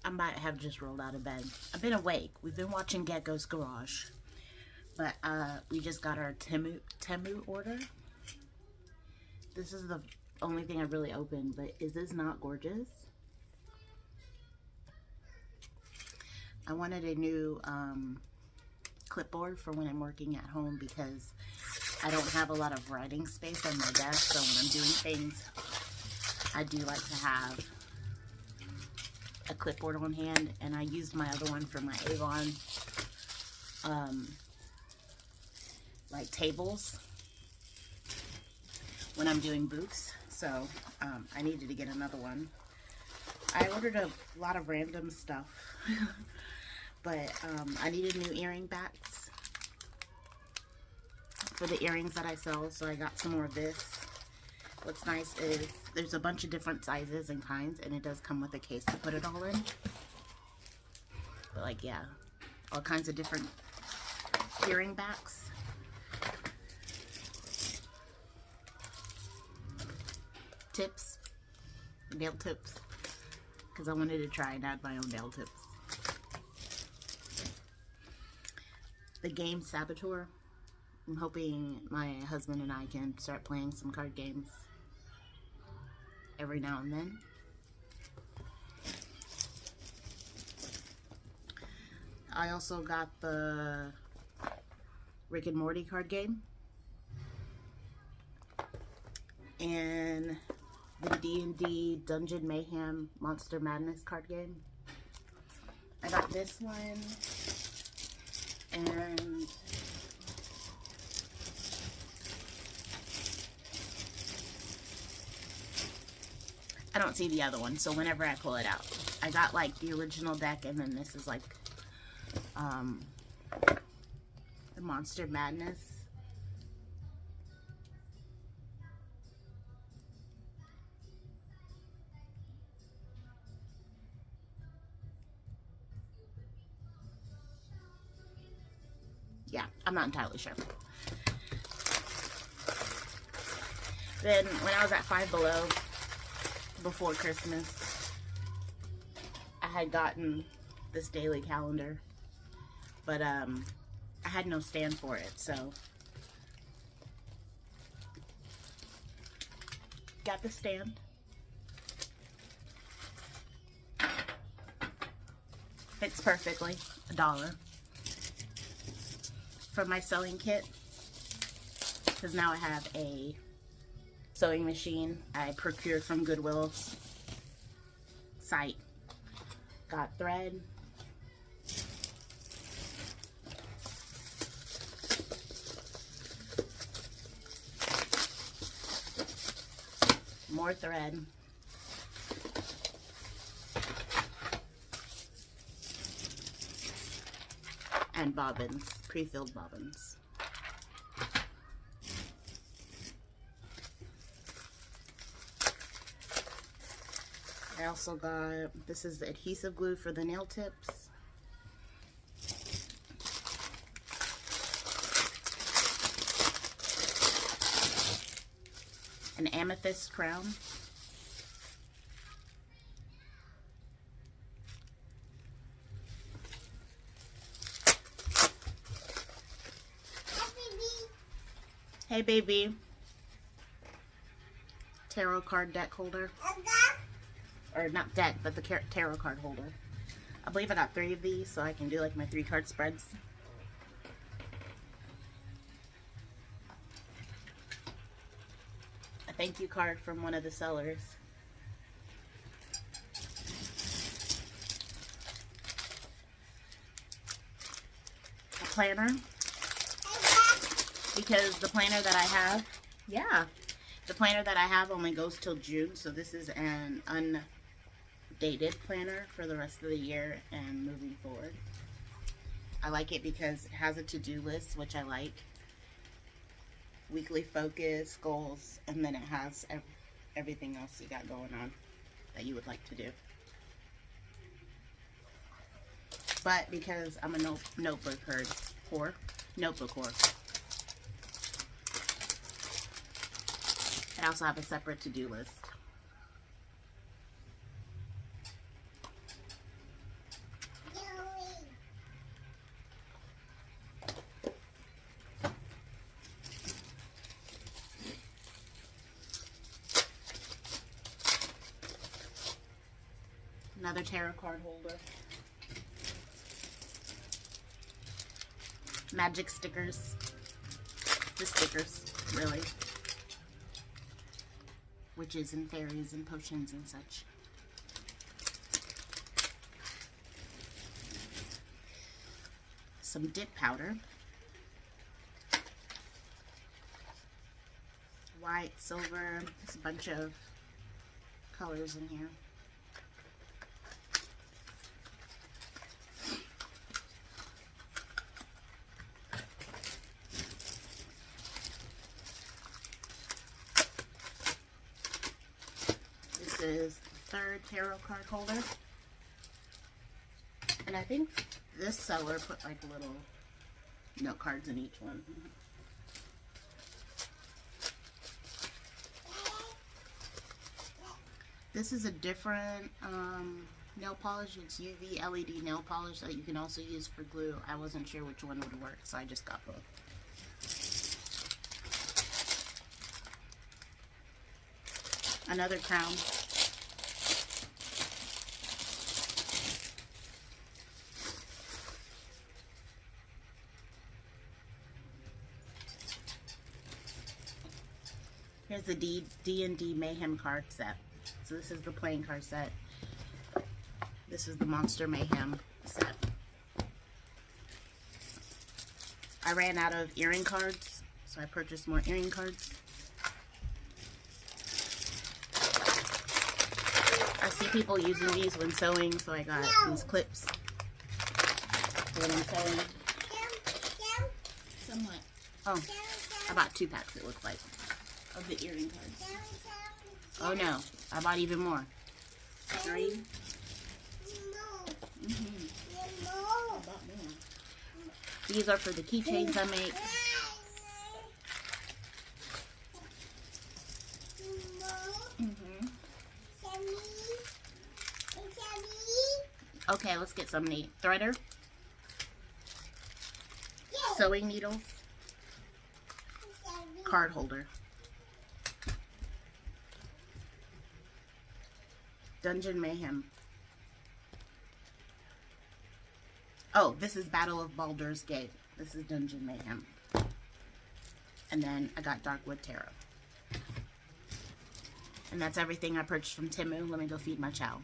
I might have just rolled out of bed. I've been awake. We've been watching Gecko's Garage. But we just got our Temu order. This is the only thing I really opened, but is this not gorgeous? I wanted a new clipboard for when I'm working at home because I don't have a lot of writing space on my desk, so when I'm doing things, I do like to have a clipboard on hand, and I used my other one for my Avon like tables when I'm doing booths, so I needed to get another one. I ordered a lot of random stuff, but I needed new earring backs for the earrings that I sell, so I got some more of this. What's nice is there's a bunch of different sizes and kinds, and it does come with a case to put it all in. But like, yeah, all kinds of different earring backs. Tips, nail tips, because I wanted to try and add my own nail tips. The game Saboteur. I'm hoping my husband and I can start playing some card games every now and then. I also got the Rick and Morty card game and the D&D Dungeon Mayhem Monster Madness card game. I got this one and I don't see the other one, so whenever I pull it out. I got like the original deck, and then this is like the Monster Madness. Yeah, I'm not entirely sure. Then when I was at Five Below before Christmas, I had gotten this daily calendar, but I had no stand for it, so got the stand. Fits perfectly, $1 for my sewing kit, because now I have a sewing machine I procured from Goodwill's site. Got thread, more thread, and bobbins, pre-filled bobbins. I also got, this is the adhesive glue for the nail tips. An amethyst crown. Hey baby. Tarot card deck holder. Or not deck, but the tarot card holder. I believe I got 3 of these, so I can do like my 3 card spreads. A thank you card from one of the sellers. A planner. Because the planner that I have, yeah, the planner that I have only goes till June, so this is an undated planner for the rest of the year and moving forward. I like it because it has a to-do list, which I like. Weekly focus, goals, and then it has everything else you got going on that you would like to do. But because I'm a notebook whore, I also have a separate to-do list. Another tarot card holder. Magic stickers. Just stickers, really. Witches and fairies and potions and such. Some dip powder. White, silver, there's a bunch of colors in here. This is the third tarot card holder. And I think this seller put like little note cards in each one. This is a different nail polish. It's UV LED nail polish that you can also use for glue. I wasn't sure which one would work, so I just got both. Another crown. Here's the D&D Mayhem card set. So this is the playing card set. This is the Monster Mayhem set. I ran out of earring cards, so I purchased more earring cards. I see people using these when sewing, so I got these clips for when I'm sewing. Somewhat. Oh, I bought 2 packs, it looks like, of the earring cards. Oh no, I bought even more. 3. I bought more. These are for the keychains I make. Okay, let's get some neat. Threader. Sewing needles. Card holder. Dungeon Mayhem. Oh, this is Battle of Baldur's Gate. This is Dungeon Mayhem. And then I got Darkwood Tarot. And that's everything I purchased from Temu. Let me go feed my chow.